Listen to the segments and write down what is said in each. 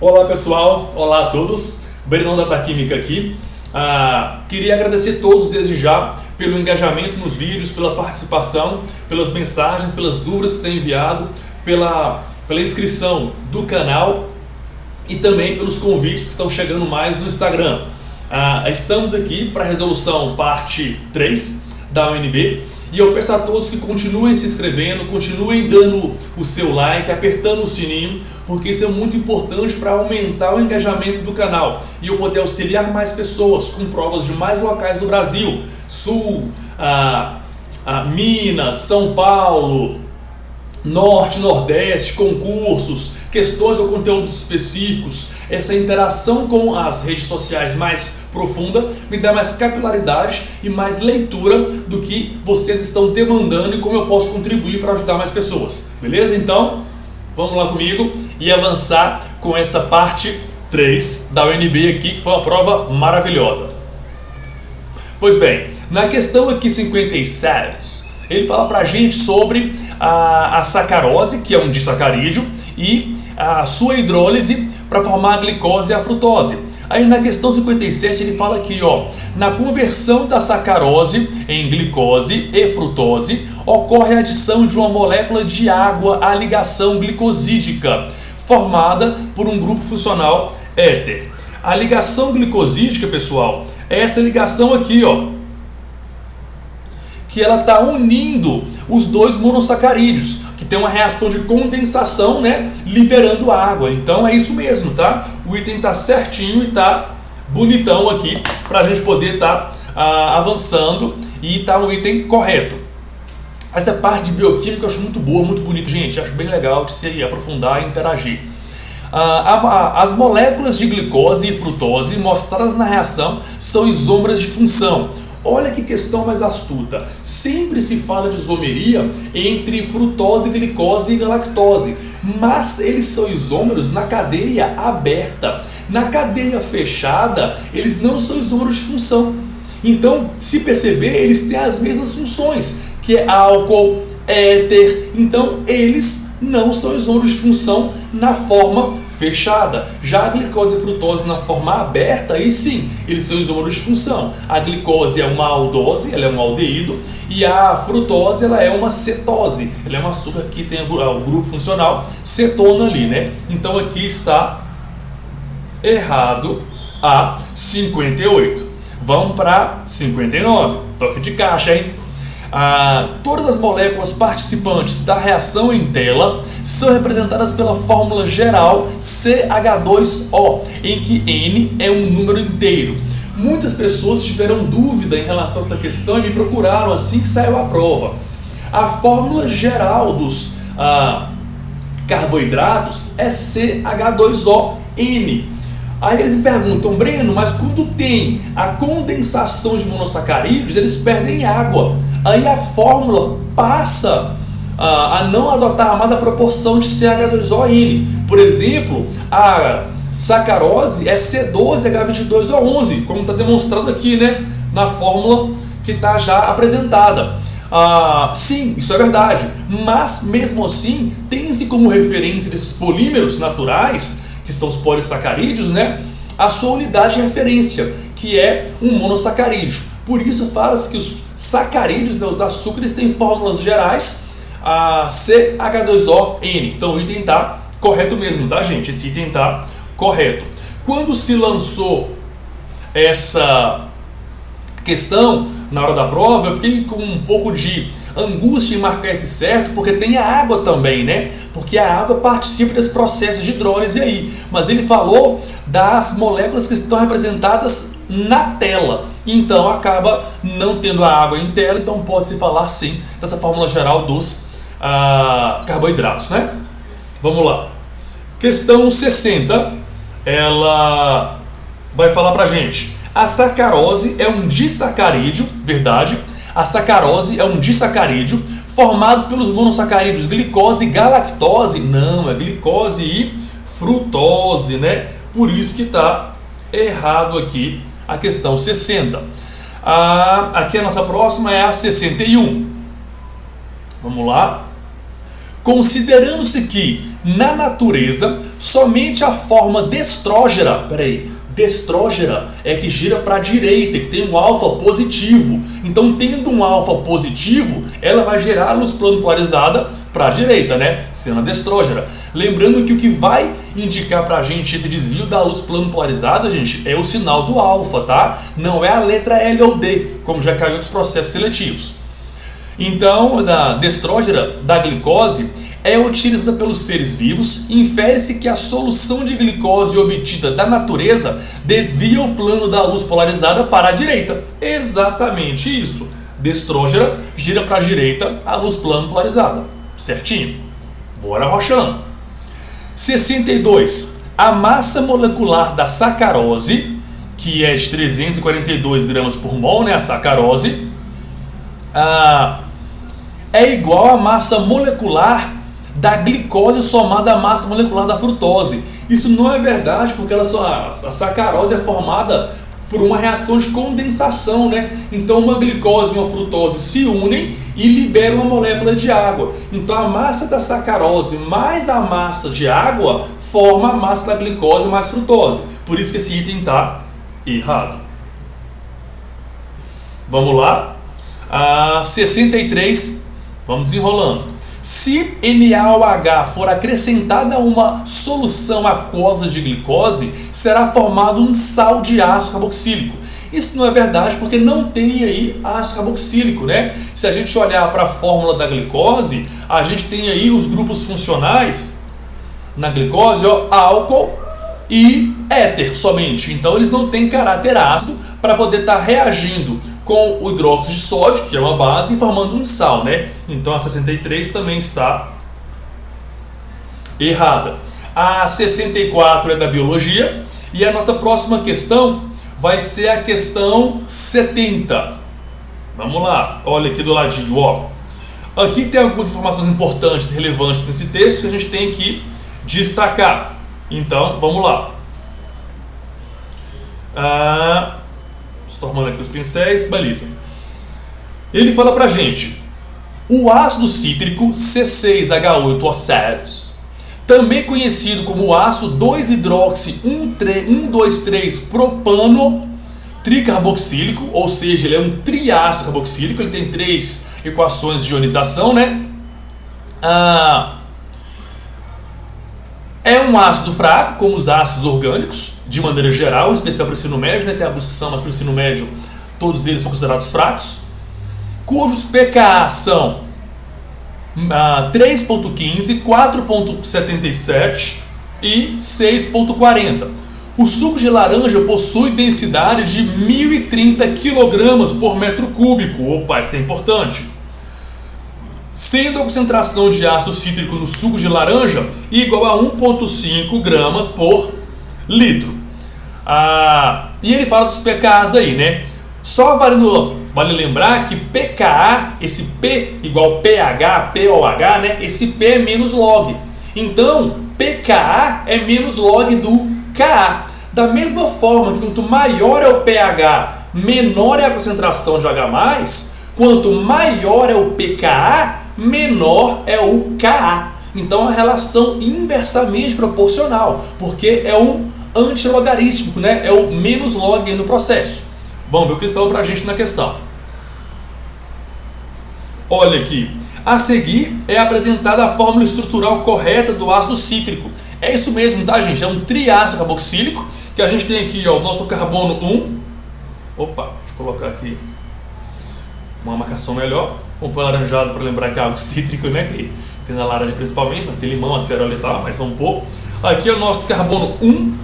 Olá pessoal, olá a todos, Breno da Química aqui. Queria agradecer a todos desde já pelo engajamento nos vídeos, pela participação, pelas mensagens, pelas dúvidas que têm enviado, pela inscrição do canal e também pelos convites que estão chegando mais no Instagram. Estamos aqui para a resolução parte 3 da UNB e eu peço a todos que continuem se inscrevendo, continuem dando o seu like, apertando o sininho, porque isso é muito importante para aumentar o engajamento do canal e eu poder auxiliar mais pessoas com provas de mais locais do Brasil, Sul, Minas, São Paulo, Norte, Nordeste, concursos, questões ou conteúdos específicos. Essa interação com as redes sociais mais profunda me dá mais capilaridade e mais leitura do que vocês estão demandando e como eu posso contribuir para ajudar mais pessoas. Beleza? Então, vamos lá comigo e avançar com essa parte 3 da UNB aqui, que foi uma prova maravilhosa. Pois bem, na questão aqui 57, ele fala pra gente sobre a sacarose, que é um disacarídeo, e a sua hidrólise para formar a glicose e a frutose. Aí na questão 57 ele fala aqui, na conversão da sacarose em glicose e frutose, ocorre a adição de uma molécula de água à ligação glicosídica, formada por um grupo funcional éter. A ligação glicosídica, pessoal, é essa ligação aqui, que ela está unindo os dois monossacarídeos, que tem uma reação de condensação, né, liberando água. Então é isso mesmo, tá? O item está certinho e está bonitão aqui para a gente poder estar avançando e tá no item correto. Essa parte de bioquímica eu acho muito boa, muito bonita, gente. Acho bem legal de se aprofundar e interagir. As moléculas de glicose e frutose mostradas na reação são isômeras de função. Olha que questão mais astuta. Sempre se fala de isomeria entre frutose, glicose e galactose, mas eles são isômeros na cadeia aberta. Na cadeia fechada, eles não são isômeros de função. Então, se perceber, eles têm as mesmas funções, que é álcool, éter. Então, eles não são isômeros de função na forma fechada. Já a glicose e frutose na forma aberta, aí sim, eles são isômeros de função. A glicose é uma aldose, ela é um aldeído, e a frutose ela é uma cetose, ela é um açúcar que tem o grupo funcional cetona ali, né? Então aqui está errado a 58. Vamos para 59. Toque de caixa, hein? Todas as moléculas participantes da reação em tela são representadas pela fórmula geral CH2O, em que N é um número inteiro. Muitas pessoas tiveram dúvida em relação a essa questão e me procuraram assim que saiu a prova. A fórmula geral dos carboidratos é CH2ON. Aí eles me perguntam, Breno, mas quando tem a condensação de monossacarídeos, eles perdem água. Aí a fórmula passa a não adotar mais a proporção de CH2ON. Por exemplo, a sacarose é C12H22O11, como está demonstrado aqui, né, na fórmula que está já apresentada. Sim, isso é verdade, mas mesmo assim, tem-se como referência desses polímeros naturais, que são os polissacarídeos, né, a sua unidade de referência, que é um monossacarídeo. Por isso fala-se que os sacarídeos, né, os açúcares, têm fórmulas gerais, CH2ON. Então o item está correto mesmo, tá, gente? Esse item está correto. Quando se lançou essa questão na hora da prova, eu fiquei com um pouco de angústia em marcar esse certo, porque tem a água também, né? Porque a água participa desse processo de hidrólise aí. Mas ele falou das moléculas que estão representadas na tela. Então acaba não tendo a água em tela, então pode-se falar sim dessa fórmula geral dos carboidratos, né? Vamos lá. Questão 60, ela vai falar pra gente. A sacarose é um disacarídeo, verdade? A sacarose é um disacarídeo formado pelos monossacarídeos glicose e galactose. Não, é glicose e frutose, né? Por isso que está errado aqui a questão 60. Aqui a nossa próxima é a 61. Vamos lá. Considerando-se que Na natureza, somente a forma destrógera, destrógera é que gira para a direita, que tem um alfa positivo. Então, tendo um alfa positivo, ela vai gerar a luz plano polarizada para a direita, né? Sendo a destrógera. Lembrando que o que vai indicar para a gente esse desvio da luz plano polarizada, gente, é o sinal do alfa, tá? Não é a letra L ou D, como já caiu nos processos seletivos. Então, a destrógera da glicose é utilizada pelos seres vivos. Infere-se que a solução de glicose obtida da natureza desvia o plano da luz polarizada para a direita. Exatamente isso. Destrógera gira para a direita a luz plano polarizada. Certinho? Bora rochando. 62. A massa molecular da sacarose, que é de 342 gramas por mol, né? A sacarose, é igual à massa molecular da glicose somada à massa molecular da frutose. Isso não é verdade, porque a sacarose é formada por uma reação de condensação, né? Então uma glicose e uma frutose se unem e liberam uma molécula de água. Então a massa da sacarose mais a massa de água forma a massa da glicose mais frutose. Por isso que esse item está errado. Vamos lá. 63. Vamos desenrolando. Se NaOH for acrescentada a uma solução aquosa de glicose, será formado um sal de ácido carboxílico. Isso não é verdade, porque não tem aí ácido carboxílico, né? Se a gente olhar para a fórmula da glicose, a gente tem aí os grupos funcionais na glicose, ó, álcool e éter somente. Então eles não têm caráter ácido para poder estar reagindo com o hidróxido de sódio, que é uma base, formando um sal, né? Então a 63 também está errada. A 64 é da biologia e a nossa próxima questão vai ser a questão 70. Vamos lá, olha aqui do ladinho, ó. Aqui tem algumas informações importantes, relevantes nesse texto que a gente tem que destacar. Então, vamos lá. Estou arrumando aqui os pincéis, beleza. Ele fala pra gente: o ácido cítrico C6H8O7, também conhecido como ácido 2-hidroxi-1,2,3-propano tricarboxílico, ou seja, ele é um triácido carboxílico, ele tem 3 equações de ionização, né? É um ácido fraco, como os ácidos orgânicos, de maneira geral, em especial para o ensino médio, né? Tem alguns que são, mas para o ensino médio todos eles são considerados fracos, cujos pKa são 3,15, 4,77 e 6,40. O suco de laranja possui densidade de 1.030 kg por metro cúbico. Opa, isso é importante. Sendo a concentração de ácido cítrico no suco de laranja igual a 1,5 gramas por litro. E ele fala dos pKas aí, né? Só vale lembrar que pKa, esse P igual pH, POH, né? Esse P é menos log. Então, pKa é menos log do Ka. Da mesma forma que quanto maior é o pH, menor é a concentração de H+, quanto maior é o pKa, menor é o Ka. Então a relação inversamente proporcional, porque é um antilogarítmico, né? É o menos log no processo. Vamos ver o que falou para a gente na questão. Olha aqui. A seguir é apresentada a fórmula estrutural correta do ácido cítrico. É isso mesmo, tá, gente? É um triácido carboxílico, que a gente tem aqui, ó, o nosso carbono 1. Opa, deixa eu colocar aqui uma marcação melhor. Vamos pôr laranjado para lembrar que é algo cítrico, né? Que tem na laranja principalmente, mas tem limão, acerola e tal, mas vamos pôr. Aqui é o nosso carbono 1,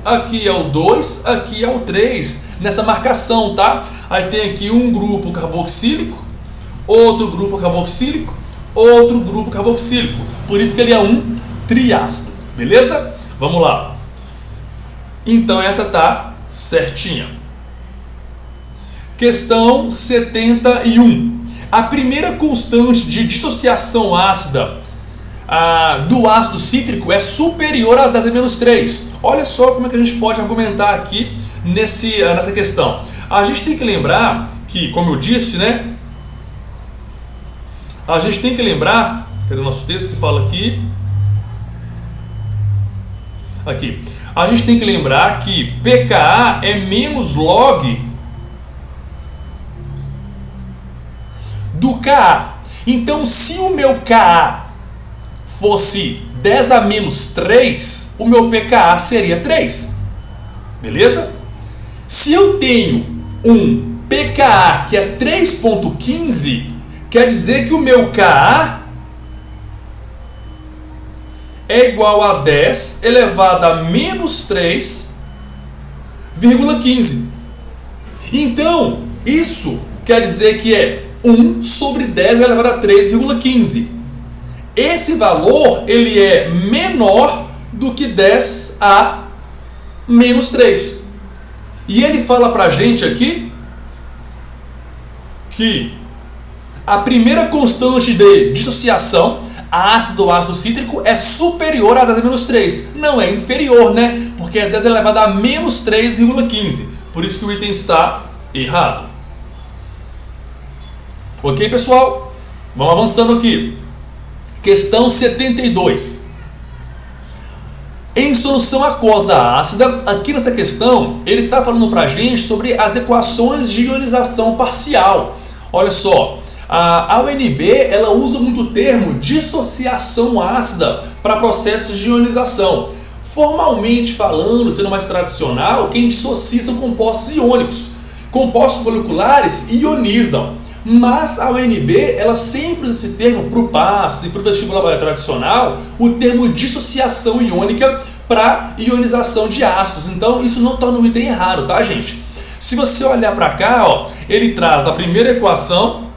aqui é o 2, aqui é o 3, nessa marcação, tá? Aí tem aqui um grupo carboxílico, outro grupo carboxílico, outro grupo carboxílico. Por isso que ele é um triácido, beleza? Vamos lá. Então essa tá certinha. Questão 71. A primeira constante de dissociação ácida do ácido cítrico é superior a 10-3. Olha só como é que a gente pode argumentar aqui nessa questão. A gente tem que lembrar que, como eu disse, né? A gente tem que lembrar, cadê o nosso texto que fala aqui? Aqui. A gente tem que lembrar que pKa é menos log do Ka. Então, se o meu Ka fosse 10 a menos 3, o meu pKa seria 3. Beleza? Se eu tenho um pKa que é 3,15, quer dizer que o meu Ka é igual a 10 elevado a menos 3,15. Então, isso quer dizer que é 1 sobre 10 elevado a 3,15. Esse valor ele é menor do que 10 a menos 3. E ele fala para a gente aqui que a primeira constante de dissociação, a ácido do ácido cítrico, é superior a 10 a menos 3. Não é inferior, né? Porque é 10 elevado a menos 3,15. Por isso que o item está errado. Ok, pessoal? Vamos avançando aqui. Questão 72. Em solução aquosa ácida, aqui nessa questão, ele está falando para a gente sobre as equações de ionização parcial. Olha só, a UNB ela usa muito o termo dissociação ácida para processos de ionização. Formalmente falando, sendo mais tradicional, quem dissocia são compostos iônicos. Compostos moleculares ionizam. Mas a UNB ela sempre usa esse termo para o PAS e para o vestibular tradicional, o termo dissociação iônica para ionização de ácidos. Então isso não torna o item errado, tá, gente? Se você olhar para cá, ó, ele traz na primeira equação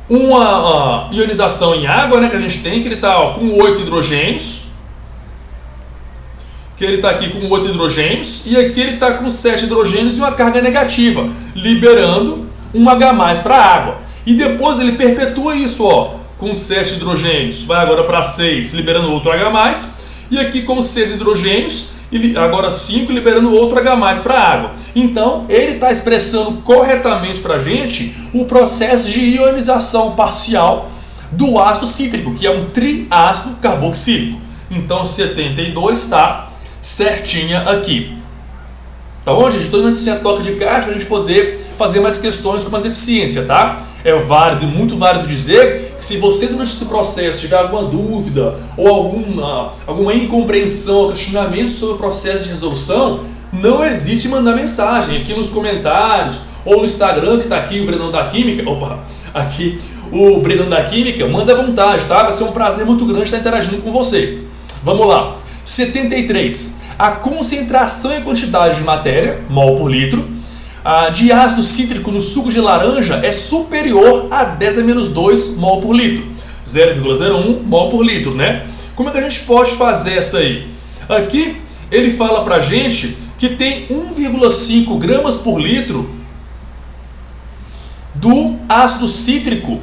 uma ionização em água, né, que a gente tem, que ele está com 8 hidrogênios. Que ele está aqui com 8 hidrogênios e aqui ele está com 7 hidrogênios e uma carga negativa, liberando um H+ para a água. E depois ele perpetua isso, ó, com 7 hidrogênios, vai agora para 6, liberando outro H+, e aqui com 6 hidrogênios, agora 5, liberando outro H+ para a água. Então, ele está expressando corretamente para a gente o processo de ionização parcial do ácido cítrico, que é um triácido carboxílico. Então, 72 está certinha aqui. Tá bom, gente? Estou dando esse toque de caixa para a gente poder fazer mais questões com mais eficiência, tá? É válido, muito válido dizer que se você durante esse processo tiver alguma dúvida ou alguma incompreensão ou questionamento sobre o processo de resolução, não hesite em mandar mensagem aqui nos comentários ou no Instagram, que está aqui o Brenão da Química. Opa, aqui o Brenão da Química, manda à vontade, tá? Vai ser um prazer muito grande estar interagindo com você. Vamos lá. 73. A concentração e quantidade de matéria, mol por litro, de ácido cítrico no suco de laranja é superior a 10 a menos 2 mol por litro. 0,01 mol por litro, né? Como é que a gente pode fazer essa aí? Aqui ele fala pra gente que tem 1,5 gramas por litro do ácido cítrico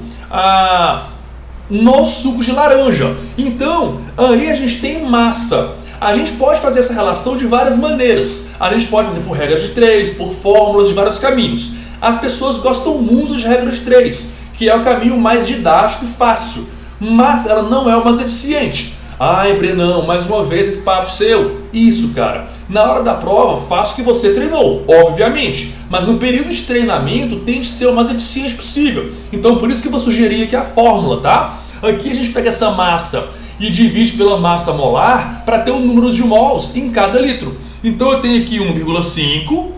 no suco de laranja. Então, aí a gente tem massa. A gente pode fazer essa relação de várias maneiras. A gente pode fazer por regra de 3, por fórmulas, de vários caminhos. As pessoas gostam muito de regra de 3, que é o caminho mais didático e fácil, mas ela não é o mais eficiente. Ai, Brenão, mais uma vez esse papo seu. Isso, cara. Na hora da prova, faça o que você treinou, obviamente. Mas no período de treinamento, tente ser o mais eficiente possível. Então, por isso que eu vou sugerir aqui a fórmula, tá? Aqui a gente pega essa massa e divide pela massa molar para ter o número de mols em cada litro. Então eu tenho aqui 1,5,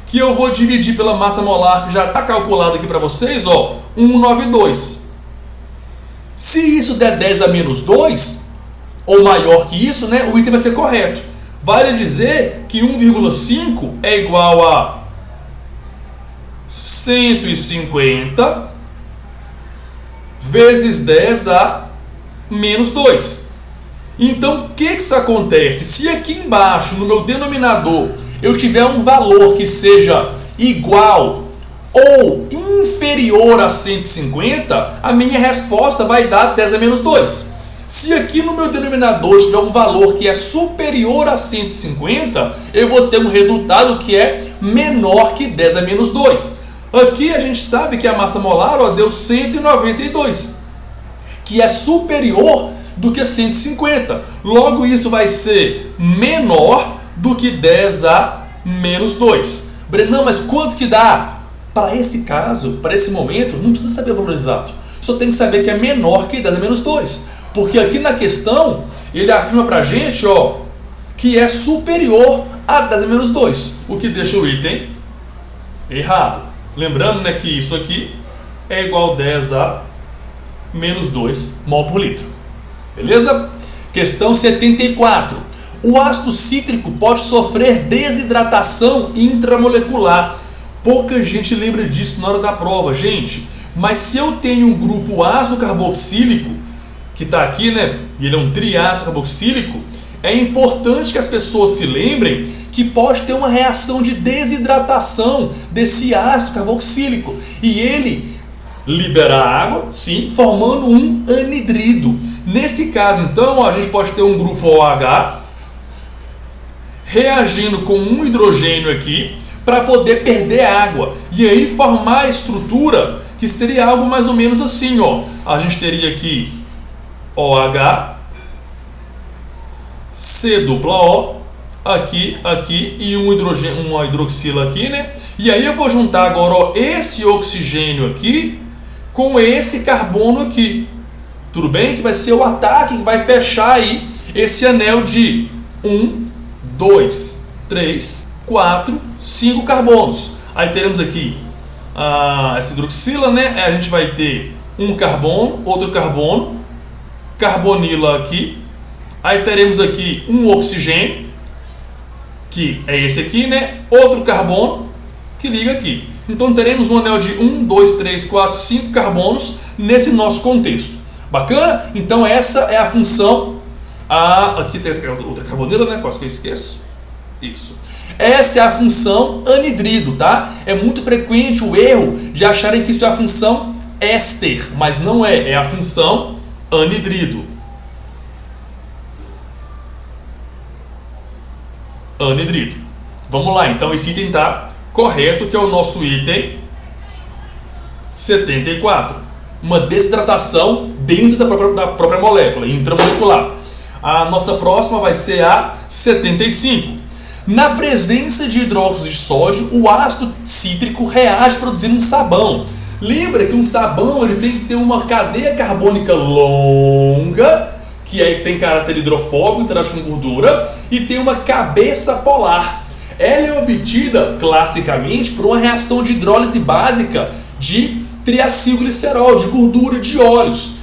que eu vou dividir pela massa molar, que já está calculado aqui para vocês, ó, 192. Se isso der 10 a menos 2, ou maior que isso, né, o item vai ser correto. Vale dizer que 1,5 é igual a 150 vezes 10 a menos 2. Então, o que isso acontece? Se aqui embaixo, no meu denominador, eu tiver um valor que seja igual ou inferior a 150, a minha resposta vai dar 10 a menos 2. Se aqui no meu denominador tiver um valor que é superior a 150, eu vou ter um resultado que é menor que 10 a menos 2. Aqui a gente sabe que a massa molar deu 192, que é superior do que 150. Logo, isso vai ser menor do que 10 a menos 2. Brenão, mas quanto que dá? Para esse caso, para esse momento, não precisa saber o valor exato. Só tem que saber que é menor que 10 a menos 2. Porque aqui na questão, ele afirma para a gente, ó, que é superior a 10 a menos 2. O que deixa o item errado. Lembrando, né, que isso aqui é igual a 10 a menos 2 mol por litro. Beleza? Questão 74. O ácido cítrico pode sofrer desidratação intramolecular. Pouca gente lembra disso na hora da prova, gente. Mas se eu tenho um grupo ácido carboxílico, que está aqui, né, e ele é um triácido carboxílico, é importante que as pessoas se lembrem que pode ter uma reação de desidratação desse ácido carboxílico. E ele libera água, sim, formando um anidrido. Nesse caso, então, ó, a gente pode ter um grupo OH reagindo com um hidrogênio aqui para poder perder água. E aí formar a estrutura que seria algo mais ou menos assim, ó. A gente teria aqui OH, C+O, aqui e um hidrogênio, uma hidroxila aqui, né? E aí eu vou juntar agora, ó, esse oxigênio aqui com esse carbono aqui. Tudo bem? Que vai ser o ataque que vai fechar aí esse anel de 1, 2, 3, 4, 5 carbonos. Aí teremos aqui essa hidroxila, né? A gente vai ter um carbono, outro carbono, carbonila aqui. Aí teremos aqui um oxigênio, que é esse aqui, né? Outro carbono que liga aqui. Então teremos um anel de 1, 2, 3, 4, 5 carbonos nesse nosso contexto. Bacana? Então essa é a função. Aqui tem outra carbonila, né? Quase que eu esqueço. Isso. Essa é a função anidrido, tá? É muito frequente o erro de acharem que isso é a função éster, mas não é. É a função anidrido. Anidrido. Vamos lá, então esse item está correto, que é o nosso item 74. Uma desidratação dentro da própria molécula, intramolecular. A nossa próxima vai ser a 75. Na presença de hidróxido de sódio, o ácido cítrico reage produzindo um sabão. Lembra que um sabão ele tem que ter uma cadeia carbônica longa, que aí tem caráter hidrofóbico, interage com gordura, e tem uma cabeça polar. Ela é obtida classicamente por uma reação de hidrólise básica de triacilglicerol, de gordura de óleos.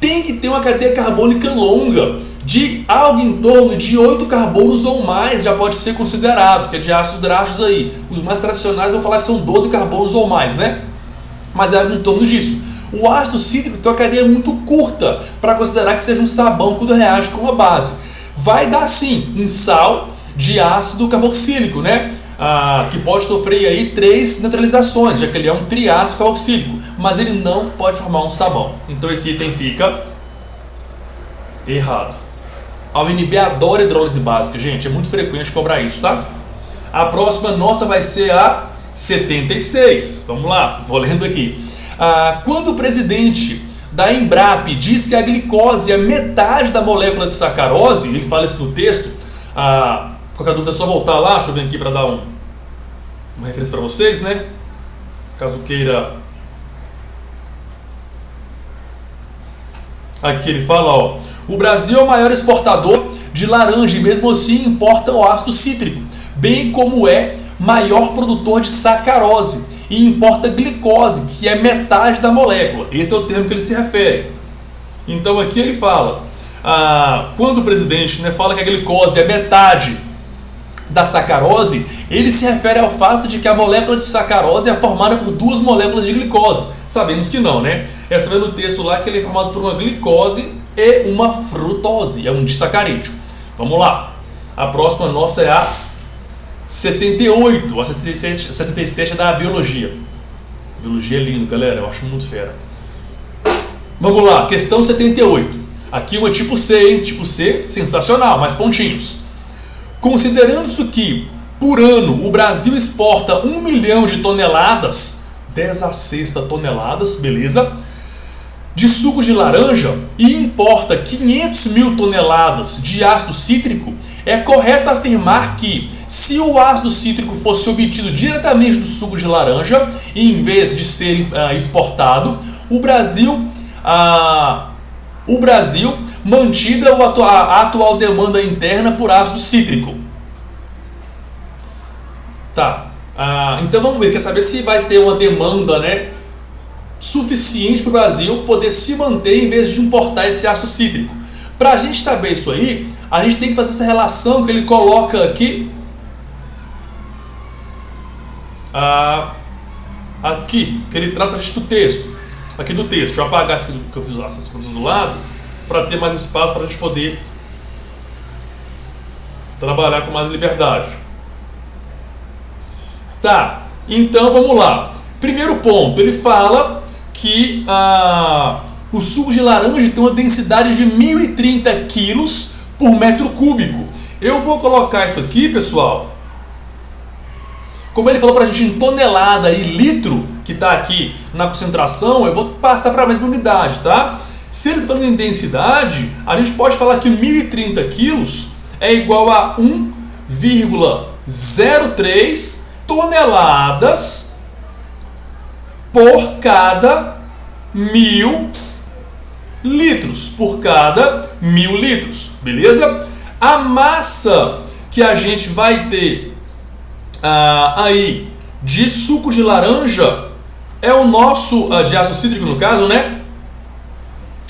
Tem que ter uma cadeia carbônica longa, de algo em torno de 8 carbonos ou mais, já pode ser considerado, que é de ácidos graxos aí. Os mais tradicionais vão falar que são 12 carbonos ou mais, né? Mas é algo em torno disso. O ácido cítrico tem uma cadeia muito curta para considerar que seja um sabão quando reage com uma base. Vai dar sim um sal de ácido carboxílico, né? Que pode sofrer aí 3 neutralizações, já que ele é um triácido carboxílico, mas ele não pode formar um sabão. Então esse item fica errado. A UNB adora hidrólise básica, gente, é muito frequente cobrar isso, tá? A próxima nossa vai ser a 76. Vamos lá, vou lendo aqui. Quando o presidente da Embrapa diz que a glicose é metade da molécula de sacarose, ele fala isso no texto, qualquer dúvida é só voltar lá, deixa eu vir aqui para dar uma referência para vocês, né? Caso queira. Aqui ele fala, ó, o Brasil é o maior exportador de laranja e mesmo assim importa o ácido cítrico, bem como é maior produtor de sacarose e importa glicose, que é metade da molécula. Esse é o termo que ele se refere. Então aqui ele fala, quando o presidente, né, fala que a glicose é metade da sacarose, ele se refere ao fato de que a molécula de sacarose é formada por 2 moléculas de glicose. Sabemos que não, né? É só ver no texto lá que ele é formado por uma glicose e uma frutose, é um disacarídeo. Vamos lá. A próxima nossa é a 78, a 77 é da biologia. Biologia é lindo, galera, eu acho muito fera. Vamos lá, questão 78. Aqui uma tipo C, hein? Tipo C, sensacional, mais pontinhos. Considerando-se que, por ano, o Brasil exporta 1 milhão de toneladas, 10 a sexta toneladas, beleza? de suco de laranja e importa 500 mil toneladas de ácido cítrico, é correto afirmar que, se o ácido cítrico fosse obtido diretamente do suco de laranja, em vez de ser exportado, o Brasil mantida a atual demanda interna por ácido cítrico. Tá. Então vamos ver, quer saber se vai ter uma demanda, né, suficiente para o Brasil poder se manter em vez de importar esse ácido cítrico. Para a gente saber isso aí, a gente tem que fazer essa relação que ele coloca aqui, aqui, que ele traz para a gente do texto, aqui do texto. Deixa eu apagar esse aqui, que eu fiz essas coisas do lado, para ter mais espaço para a gente poder trabalhar com mais liberdade. Tá, então vamos lá. Primeiro ponto, ele fala que o suco de laranja tem uma densidade de 1.030 quilos por metro cúbico. Eu vou colocar isso aqui, pessoal, como ele falou para a gente em tonelada e litro, que está aqui na concentração, eu vou passar para a mesma unidade, tá? Se ele está falando em densidade, a gente pode falar que 1.030 quilos é igual a 1,03 toneladas por cada 1.000 litros, beleza? A massa que a gente vai ter aí de suco de laranja é o nosso, de ácido cítrico no caso, né?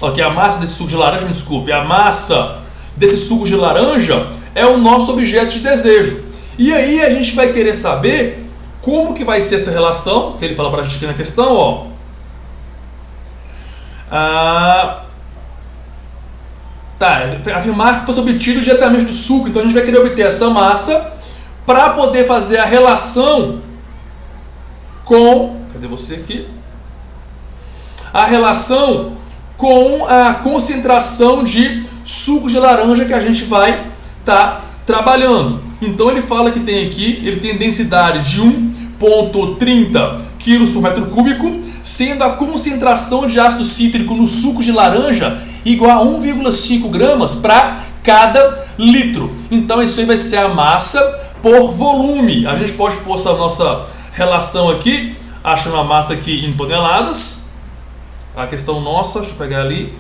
Ok, a massa desse suco de laranja, me desculpe, a massa desse suco de laranja é o nosso objeto de desejo. E aí a gente vai querer saber como que vai ser essa relação, que ele fala pra gente aqui na questão, ó. Afirmar que fosse obtido diretamente do suco. Então a gente vai querer obter essa massa para poder fazer a relação com... Cadê você aqui? A relação com a concentração de suco de laranja que a gente vai estar trabalhando. Então ele fala que tem aqui, ele tem densidade de 1,30 kg por metro cúbico, sendo a concentração de ácido cítrico no suco de laranja igual a 1,5 gramas para cada litro. Então isso aí vai ser a massa por volume. A gente pode pôr essa nossa relação aqui, achando a massa aqui em toneladas. A questão nossa, deixa eu pegar ali.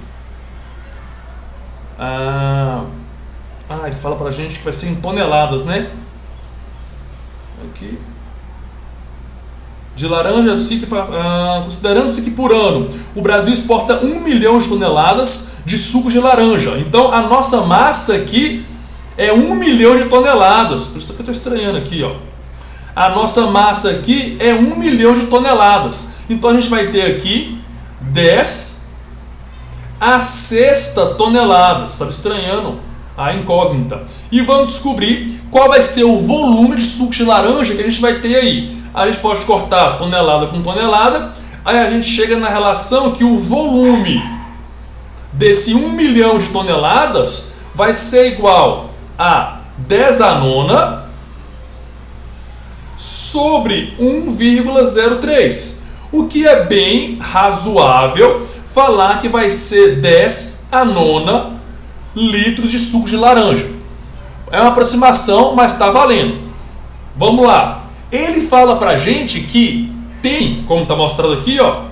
Ele fala pra gente que vai ser em toneladas, né? Aqui. De laranja, considerando-se que por ano o Brasil exporta 1 milhão de toneladas de suco de laranja. Então a nossa massa aqui é 1 milhão de toneladas. Por isso que eu estou estranhando aqui, ó. A nossa massa aqui é 1 milhão de toneladas. Então a gente vai ter aqui 10 a sexta toneladas. Estava estranhando a incógnita. E vamos descobrir qual vai ser o volume de suco de laranja que a gente vai ter aí. A gente pode cortar tonelada com tonelada. Aí a gente chega na relação que o volume desse 1 milhão de toneladas vai ser igual a 10 a nona sobre 1,03. O que é bem razoável falar que vai ser 10 a nona litros de suco de laranja. É uma aproximação, mas está valendo. Vamos lá. Ele fala pra gente que tem, como está mostrado aqui, ó.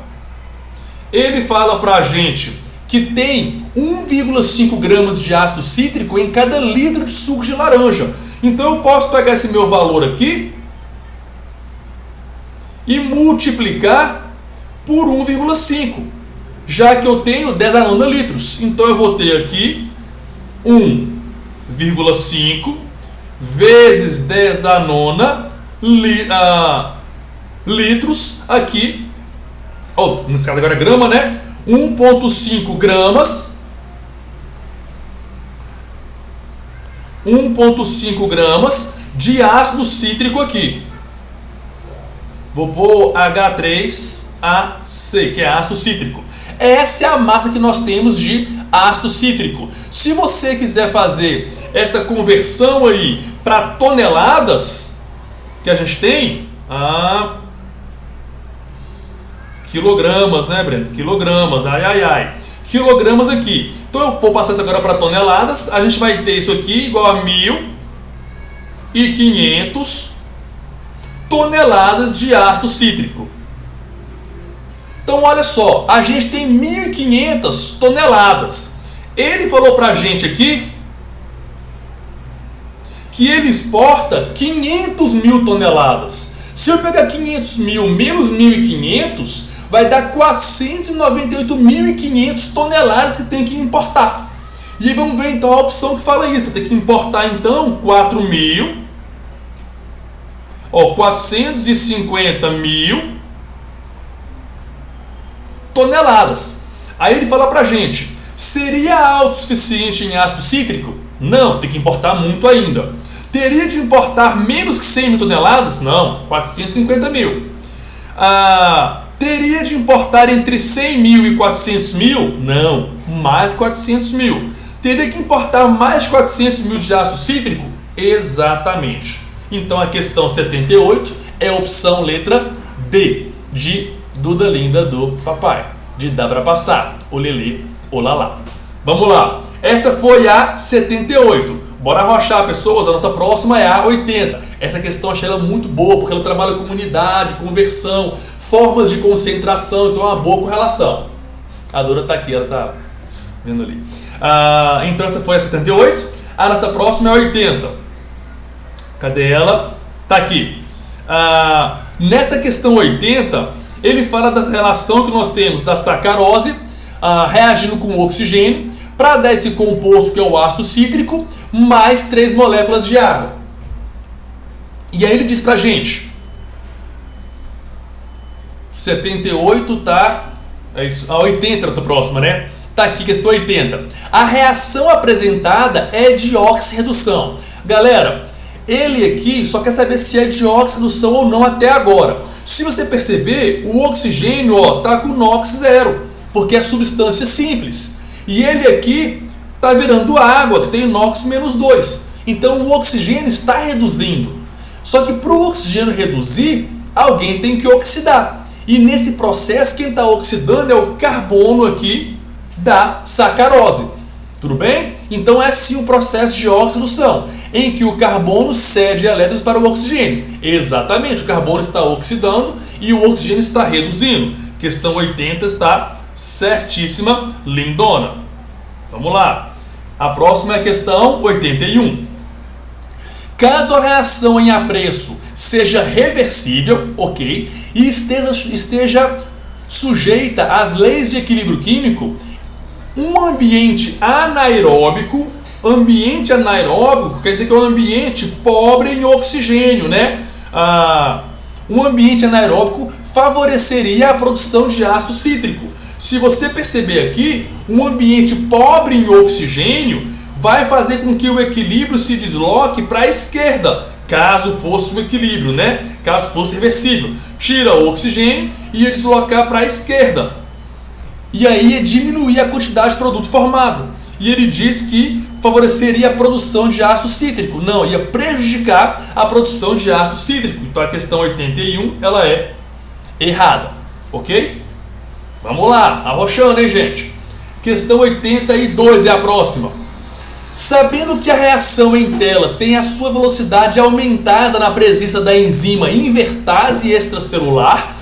Ele fala pra gente que tem 1,5 gramas de ácido cítrico em cada litro de suco de laranja. Então eu posso pegar esse meu valor aqui e multiplicar por 1,5, já que eu tenho 10 a nona litros. Então eu vou ter aqui 1,5 vezes 10 a nona litros aqui, nesse caso agora é grama, né? 1,5 gramas, 1,5 gramas de ácido cítrico aqui. Vou pôr H3AC, que é ácido cítrico. Essa é a massa que nós temos de ácido cítrico. Se você quiser fazer essa conversão aí para toneladas que a gente tem, quilogramas, né, Breno? Quilogramas, ai, ai, ai. Quilogramas aqui. Então eu vou passar isso agora para toneladas. A gente vai ter isso aqui igual a 1.500 toneladas de ácido cítrico. Então olha só, a gente tem 1.500 toneladas. Ele falou para a gente aqui que ele exporta 500 mil toneladas. Se eu pegar 500 mil menos 1.500, vai dar 498.500 toneladas que tem que importar. E aí vamos ver então a opção que fala isso. Tem que importar então 450 mil toneladas. Aí ele fala pra gente, seria autossuficiente em ácido cítrico? Não, tem que importar muito ainda. Teria de importar menos que 100 mil toneladas? Não, 450 mil. Teria de importar entre 100 mil e 400 mil? Não, mais 400 mil. Teria que importar mais de 400 mil de ácido cítrico? Exatamente. Então a questão 78 é a opção letra D, de Duda linda do papai. De dá pra passar, o lelê, o lalá. Vamos lá, essa foi a 78. Bora arrochar, pessoas, a nossa próxima é a 80. Essa questão eu achei ela muito boa, porque ela trabalha com unidade, conversão, formas de concentração, então é uma boa correlação. A Dora tá aqui, ela tá vendo ali. Então essa foi a 78. A nossa próxima é a 80. Cadê ela? Tá aqui. Nessa questão 80, ele fala da relação que nós temos da sacarose reagindo com o oxigênio para dar esse composto que é o ácido cítrico, mais 3 moléculas de água. E aí ele diz pra gente, 78 tá, é isso, a 80 essa próxima, né? Tá aqui, questão 80. A reação apresentada é de oxirredução. Galera, ele aqui só quer saber se é de oxirredução ou não até agora. Se você perceber, o oxigênio tá com NOx zero, porque é substância simples. E ele aqui está virando água, que tem NOx menos 2. Então o oxigênio está reduzindo. Só que para o oxigênio reduzir, alguém tem que oxidar. E nesse processo, quem está oxidando é o carbono aqui da sacarose. Tudo bem? Então é sim um processo de oxidação, em que o carbono cede elétrons para o oxigênio. Exatamente, o carbono está oxidando e o oxigênio está reduzindo. Questão 80 está certíssima, lindona. Vamos lá. A próxima é a questão 81. Caso a reação em apreço seja reversível, ok, e esteja sujeita às leis de equilíbrio químico, um ambiente anaeróbico quer dizer que é um ambiente pobre em oxigênio, né? Um ambiente anaeróbico favoreceria a produção de ácido cítrico. Se você perceber aqui, um ambiente pobre em oxigênio vai fazer com que o equilíbrio se desloque para a esquerda, caso fosse um equilíbrio, né? Caso fosse reversível. Tira o oxigênio e ia deslocar para a esquerda. E aí ia diminuir a quantidade de produto formado. E ele diz que favoreceria a produção de ácido cítrico. Não, ia prejudicar a produção de ácido cítrico. Então a questão 81 ela é errada. Ok? Vamos lá, arrochando, hein, gente? Questão 82 é a próxima. Sabendo que a reação em tela tem a sua velocidade aumentada na presença da enzima invertase extracelular,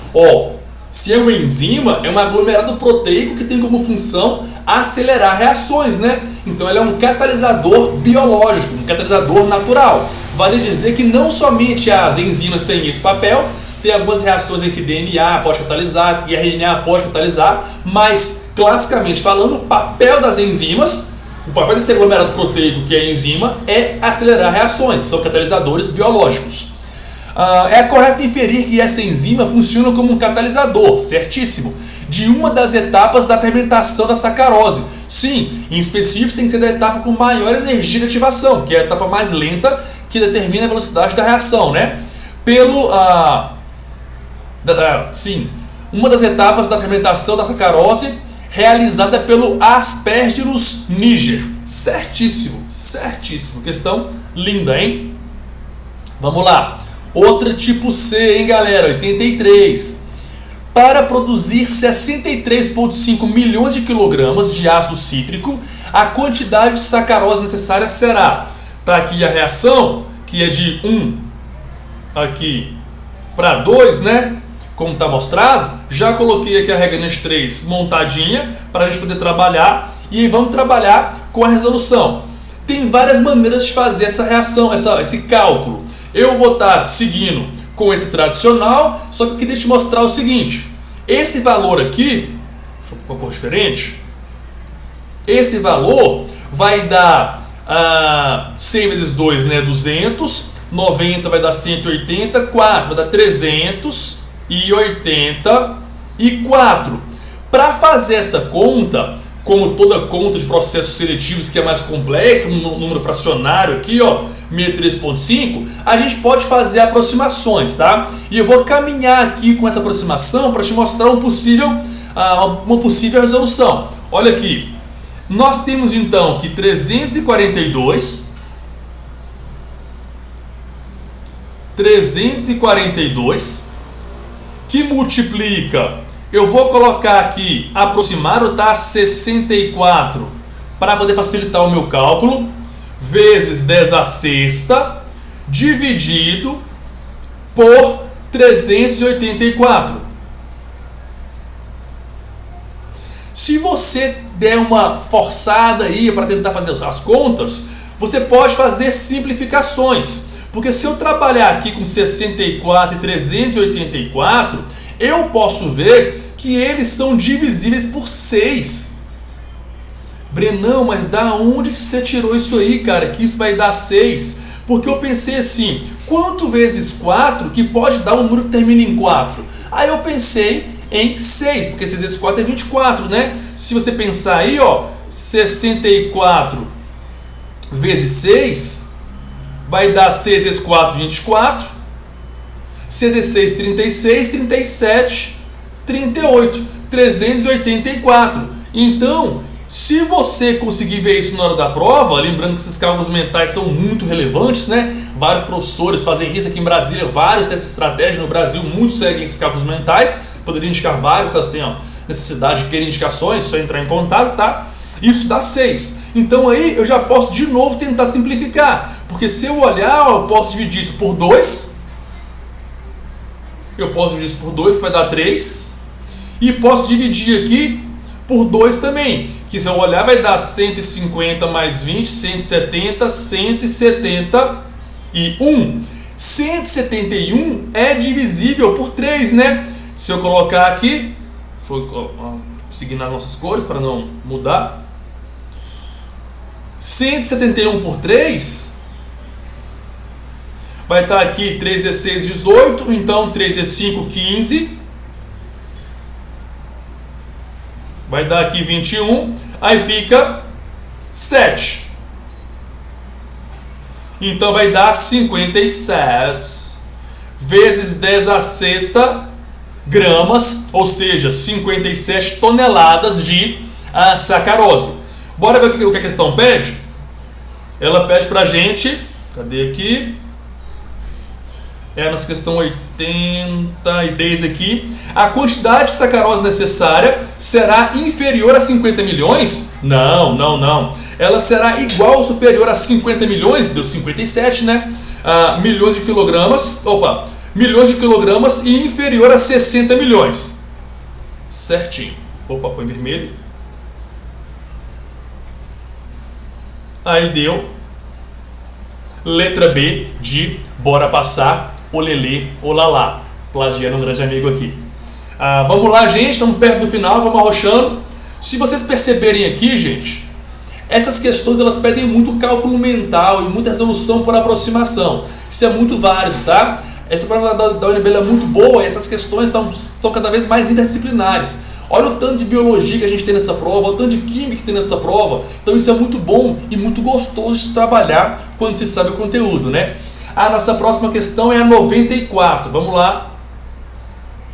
se é uma enzima, é um aglomerado proteico que tem como função acelerar reações, né? Então ela é um catalisador biológico, um catalisador natural. Vale dizer que não somente as enzimas têm esse papel, tem algumas reações em que DNA pode catalisar, que RNA pode catalisar, mas classicamente falando, o papel das enzimas, o papel desse aglomerado proteico que é a enzima, é acelerar reações, são catalisadores biológicos. É correto inferir que essa enzima funciona como um catalisador, certíssimo, de uma das etapas da fermentação da sacarose. Sim, em específico tem que ser da etapa com maior energia de ativação, que é a etapa mais lenta, que determina a velocidade da reação, né? Sim, uma das etapas da fermentação da sacarose realizada pelo Aspergillus niger. Certíssimo, certíssimo. Questão linda, hein? Vamos lá. Outra tipo C, hein, galera? 83. para produzir 63,5 milhões de quilogramas de ácido cítrico, a quantidade de sacarose necessária será, tá aqui a reação, que é de 1 aqui para 2, né? Como está mostrado, já coloquei aqui a regra de 3 montadinha para a gente poder trabalhar, e vamos trabalhar com a resolução. Tem várias maneiras de fazer essa reação, esse cálculo. Eu vou estar seguindo com esse tradicional, só que eu queria te mostrar o seguinte: esse valor aqui, deixa eu pôr uma cor diferente, esse valor vai dar 100 vezes 2, né, 200, 90 vai dar 180, 4 vai dar 384. Para fazer essa conta, como toda conta de processos seletivos que é mais complexa, um número fracionário aqui, ó, 63,5, a gente pode fazer aproximações, tá? E eu vou caminhar aqui com essa aproximação para te mostrar uma possível resolução. Olha aqui, nós temos então que 342 que multiplica, eu vou colocar aqui aproximado, tá? 64 para poder facilitar o meu cálculo, vezes 10 à sexta, dividido por 384. Se você der uma forçada aí para tentar fazer as contas, você pode fazer simplificações. Porque se eu trabalhar aqui com 64 e 384, eu posso ver que eles são divisíveis por 6. Brenão, mas da onde que você tirou isso aí, cara? Que isso vai dar 6? Porque eu pensei assim, quanto vezes 4 que pode dar um número que termina em 4? Aí eu pensei em 6, porque 6 vezes 4 é 24, né? Se você pensar aí, ó, 64 vezes 6... vai dar 6 vezes 4, 24. 6 vezes 6, 36. 37, 38. 384. Então, se você conseguir ver isso na hora da prova, lembrando que esses cálculos mentais são muito relevantes, né? Vários professores fazem isso aqui em Brasília, vários dessa estratégia no Brasil, muitos seguem esses cálculos mentais. Poderia indicar vários, se elas tenham necessidade de querer indicações, só entrar em contato, tá? Isso dá 6. Então aí eu já posso de novo tentar simplificar. Porque se eu olhar, eu posso dividir isso por 2. Eu posso dividir isso por 2, que vai dar 3. E posso dividir aqui por 2 também. Que se eu olhar vai dar 150 mais 20, 170, 171. 171 é divisível por 3, né? Se eu colocar aqui, vou seguir nas nossas cores para não mudar. 171 por 3... vai estar aqui 3 vezes 6, 18. Então 3 vezes 5, 15. Vai dar aqui 21. Aí fica 7. Então vai dar 57 vezes 10 à sexta gramas, ou seja, 57 toneladas de sacarose. Bora ver o que a questão pede? Ela pede pra gente, cadê aqui? É a nossa questão 83 aqui. A quantidade de sacarose necessária será inferior a 50 milhões? Não. Ela será igual ou superior a 50 milhões, deu 57, né? Milhões de quilogramas. Milhões de quilogramas e inferior a 60 milhões. Certinho. Põe vermelho. Aí deu. Letra B de bora passar. Olelê, olalá, plagiando um grande amigo aqui. Vamos lá, gente, estamos perto do final, vamos arrochando. Se vocês perceberem aqui, gente, essas questões elas pedem muito cálculo mental e muita resolução por aproximação. Isso é muito válido, tá? Essa prova da UNB é muito boa e essas questões estão cada vez mais interdisciplinares. Olha o tanto de biologia que a gente tem nessa prova, o tanto de química que tem nessa prova. Então isso é muito bom e muito gostoso de se trabalhar quando se sabe o conteúdo, né? A nossa próxima questão é a 94. Vamos lá,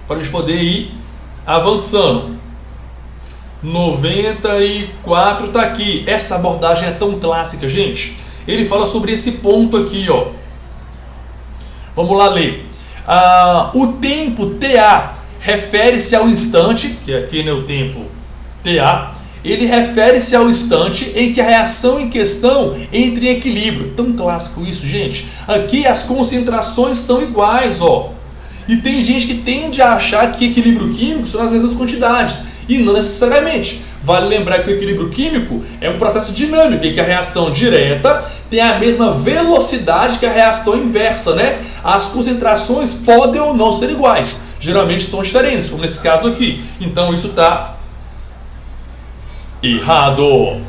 para a gente poder ir avançando. 94 está aqui. Essa abordagem é tão clássica, gente. Ele fala sobre esse ponto aqui, ó. Vamos lá ler. O tempo TA refere-se ao instante, que aqui é o tempo TA, ele refere-se ao instante em que a reação em questão entra em equilíbrio. Tão clássico isso, gente. Aqui as concentrações são iguais, ó. E tem gente que tende a achar que equilíbrio químico são as mesmas quantidades. E não necessariamente. Vale lembrar que o equilíbrio químico é um processo dinâmico em que a reação direta tem a mesma velocidade que a reação inversa, né? As concentrações podem ou não ser iguais. Geralmente são diferentes, como nesse caso aqui. Então isso está errado.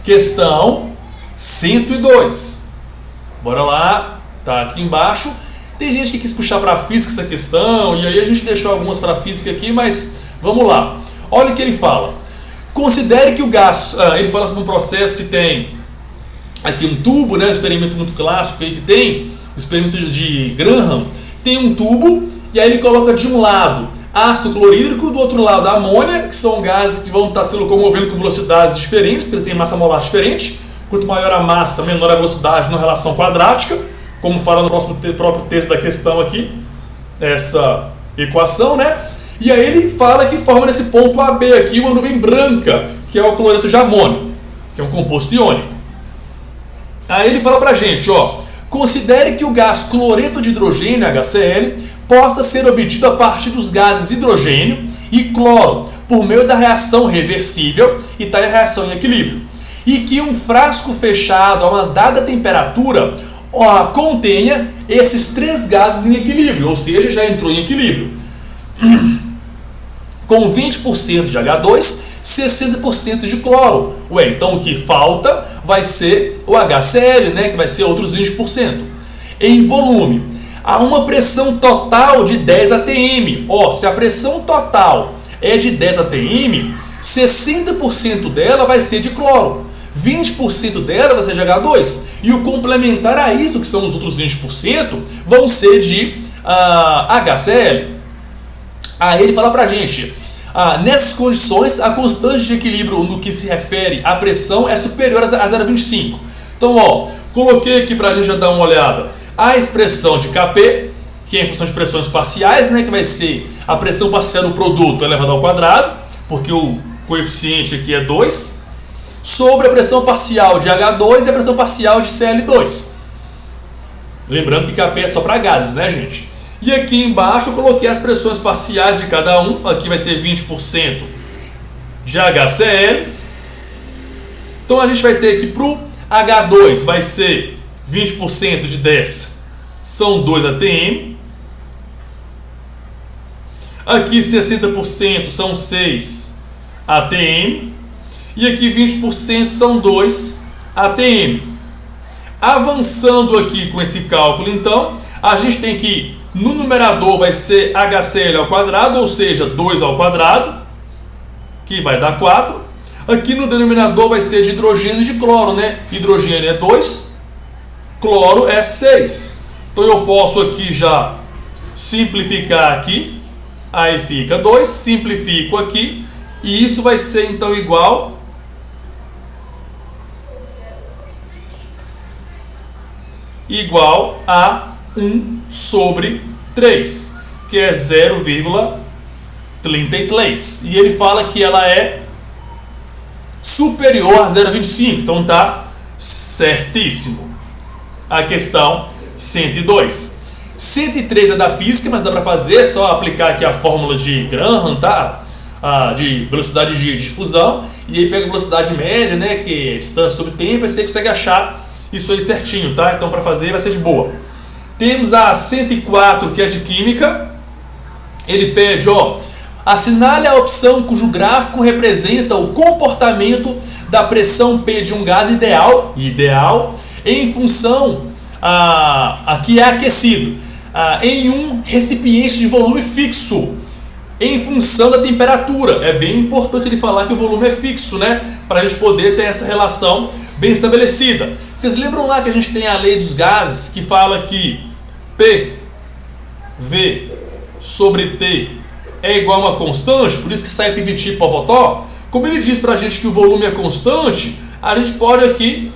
Questão 102. Bora lá, tá aqui embaixo. Tem gente que quis puxar para a física essa questão, e aí a gente deixou algumas para a física aqui, mas vamos lá. Olha o que ele fala. Considere que o gás, ele fala sobre um processo que tem aqui um tubo, né, um experimento muito clássico aí que tem, o experimento de Graham, tem um tubo, e aí ele coloca de um lado ácido clorídrico, do outro lado amônia, que são gases que vão estar se locomovendo com velocidades diferentes, porque eles têm massa molar diferente. Quanto maior a massa, menor a velocidade na relação quadrática, como fala no próprio texto da questão aqui, essa equação, né? E aí ele fala que forma nesse ponto AB aqui uma nuvem branca, que é o cloreto de amônio, que é um composto iônico. Aí ele fala pra gente, ó, considere que o gás cloreto de hidrogênio, HCl, possa ser obtido a partir dos gases hidrogênio e cloro, por meio da reação reversível, e está a reação em equilíbrio. E que um frasco fechado a uma dada temperatura contenha esses três gases em equilíbrio, ou seja, já entrou em equilíbrio. Com 20% de H2, 60% de cloro. Ué, então o que falta vai ser o HCl, né, que vai ser outros 20%. Em volume, há uma pressão total de 10 atm. Ó, se a pressão total é de 10 atm, 60% dela vai ser de cloro. 20% dela vai ser de H2. E o complementar a isso, que são os outros 20%, vão ser de HCl. Aí ele fala pra gente, nessas condições, a constante de equilíbrio no que se refere à pressão é superior a 0,25. Então, ó, coloquei aqui pra gente já dar uma olhada. A expressão de Kp, que é em função de pressões parciais, né, que vai ser a pressão parcial do produto elevado ao quadrado, porque o coeficiente aqui é 2, sobre a pressão parcial de H2 e a pressão parcial de Cl2. Lembrando que Kp é só para gases, né, gente? E aqui embaixo eu coloquei as pressões parciais de cada um. Aqui vai ter 20% de HCl. Então a gente vai ter aqui para o H2 vai ser 20% de 10, são 2 atm. Aqui 60% são 6 atm. E aqui 20% são 2 atm. Avançando aqui com esse cálculo, então, a gente tem que no numerador vai ser HCl ao quadrado, ou seja, 2 ao quadrado, que vai dar 4. Aqui no denominador vai ser de hidrogênio e de cloro, né? Hidrogênio é 2, cloro é 6. Então eu posso aqui já simplificar aqui, aí fica 2, simplifico aqui, e isso vai ser então igual a 1 sobre 3, que é 0,33. E ele fala que ela é superior a 0,25, então tá certíssimo. A questão 102. 103 é da física, mas dá para fazer, é só aplicar aqui a fórmula de Graham, tá? De velocidade de difusão, e aí pega a velocidade média, né, que é distância sobre tempo, e você consegue achar isso aí certinho, tá? Então para fazer vai ser de boa. Temos a 104, que é de química. Ele pede, ó, assinale a opção cujo gráfico representa o comportamento da pressão P de um gás ideal em função que é aquecido em um recipiente de volume fixo em função da temperatura. É bem importante ele falar que o volume é fixo, né? Para a gente poder ter essa relação bem estabelecida. Vocês lembram lá que a gente tem a lei dos gases que fala que PV sobre T é igual a uma constante, por isso que sai PVT Pavotó? Como ele diz para a gente que o volume é constante, a gente pode aqui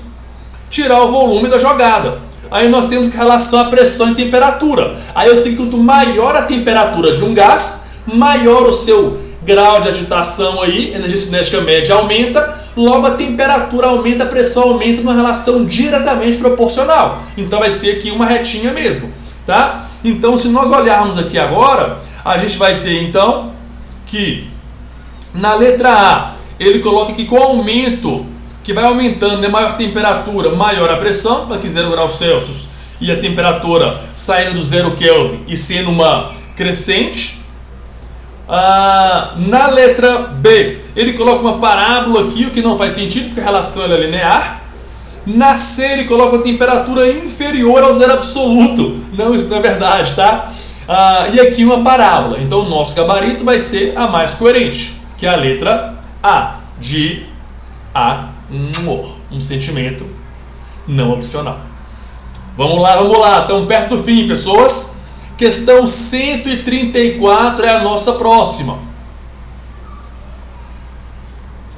tirar o volume da jogada. Aí nós temos que relação a pressão e temperatura. Aí eu sei que quanto maior a temperatura de um gás, maior o seu grau de agitação aí, energia cinética média aumenta, logo a temperatura aumenta, a pressão aumenta numa relação diretamente proporcional. Então vai ser aqui uma retinha mesmo, tá? Então se nós olharmos aqui agora, a gente vai ter então que na letra A, ele coloca aqui com o aumento, que vai aumentando, né? Maior temperatura, maior a pressão, aqui 0 graus Celsius, e a temperatura saindo do 0 Kelvin e sendo uma crescente. Na letra B, ele coloca uma parábola aqui, o que não faz sentido, porque a relação é linear. Na C, ele coloca uma temperatura inferior ao zero absoluto. Não, isso não é verdade, tá? E aqui uma parábola. Então o nosso gabarito vai ser a mais coerente, que é a letra A, de amor, um sentimento não opcional. Vamos lá, estamos perto do fim, pessoas. Questão 134 é a nossa próxima.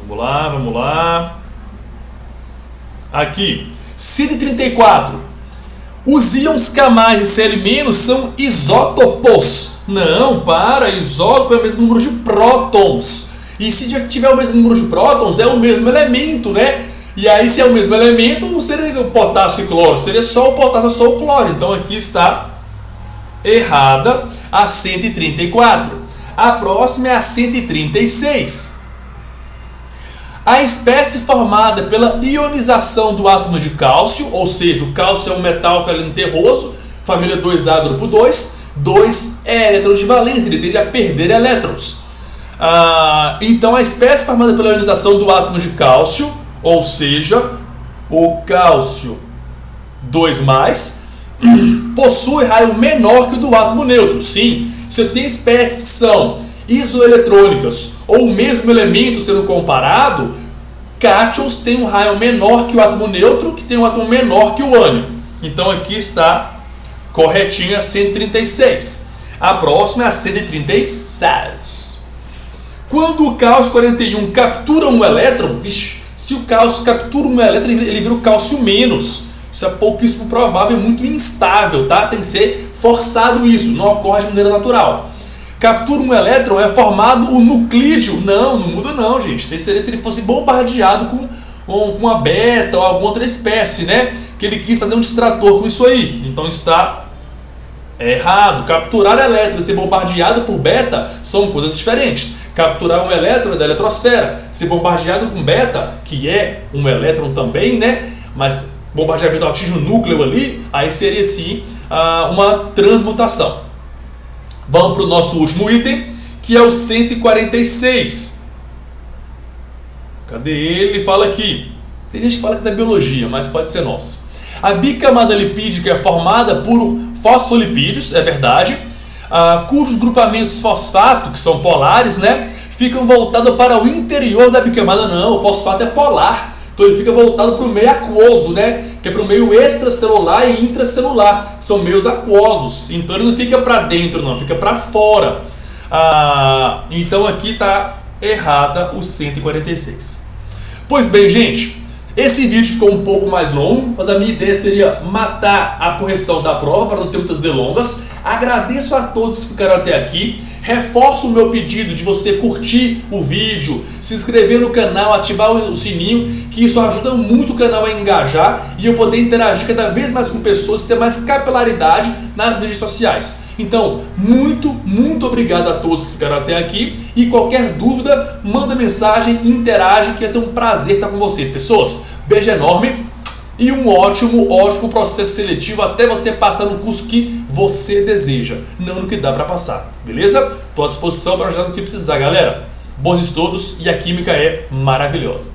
Vamos lá. Aqui, 134. Os íons K+, e Cl- são isótopos. Não, isótopo é o mesmo número de prótons. E se já tiver o mesmo número de prótons, é o mesmo elemento, né? E aí, se é o mesmo elemento, não seria o potássio e cloro, seria só o potássio, só o cloro. Então aqui está errada a 134. A próxima é a 136. A espécie formada pela ionização do átomo de cálcio, ou seja, o cálcio é um metal alcalino terroso, família 2A, grupo 2, 2 é elétrons de valência, ele tende a perder elétrons. Então a espécie formada pela ionização do átomo de cálcio, ou seja, o cálcio 2+, possui raio menor que o do átomo neutro. Sim, se eu tenho espécies que são isoeletrônicas ou o mesmo elemento sendo comparado, cátions tem um raio menor que o átomo neutro, que tem um átomo menor que o ânion. Então aqui está corretinha 136. A próxima é a 136. Quando o cálcio 41 captura um elétron, se o cálcio captura um elétron, ele vira o cálcio menos. Isso é pouquíssimo provável e muito instável, tá? Tem que ser forçado isso, não ocorre de maneira natural. Captura um elétron, é formado o nuclídeo. Não muda não, gente. Isso seria se ele fosse bombardeado com uma beta ou alguma outra espécie, né? Que ele quis fazer um distrator com isso aí. Então está errado. Capturar elétron e ser bombardeado por beta são coisas diferentes. Capturar um elétron é da eletrosfera. Ser bombardeado com beta, que é um elétron também, né? Mas bombardeamento atinge o núcleo ali, aí seria sim uma transmutação. Vamos para o nosso último item, que é o 146. Cadê ele? Ele fala aqui. Tem gente que fala que é da biologia, mas pode ser nosso. A bicamada lipídica é formada por fosfolipídios, é verdade, cujos grupamentos fosfato, que são polares, né, ficam voltados para o interior da bicamada. Não, o fosfato é polar. Então ele fica voltado para o meio aquoso, né? Que é para o meio extracelular e intracelular. São meios aquosos. Então ele não fica para dentro, não, fica para fora. Então aqui está errada o 146. Pois bem, gente, esse vídeo ficou um pouco mais longo, mas a minha ideia seria matar a correção da prova para não ter muitas delongas. Agradeço a todos que ficaram até aqui. Reforço o meu pedido de você curtir o vídeo, se inscrever no canal, ativar o sininho, que isso ajuda muito o canal a engajar e eu poder interagir cada vez mais com pessoas e ter mais capilaridade nas redes sociais. Então, muito obrigado a todos que ficaram até aqui e qualquer dúvida, manda mensagem, interage, que vai ser um prazer estar com vocês, pessoas. Beijo enorme e um ótimo processo seletivo até você passar no curso que você deseja, não no que dá para passar, beleza? Estou à disposição para ajudar no que precisar, galera. Bons estudos e a química é maravilhosa.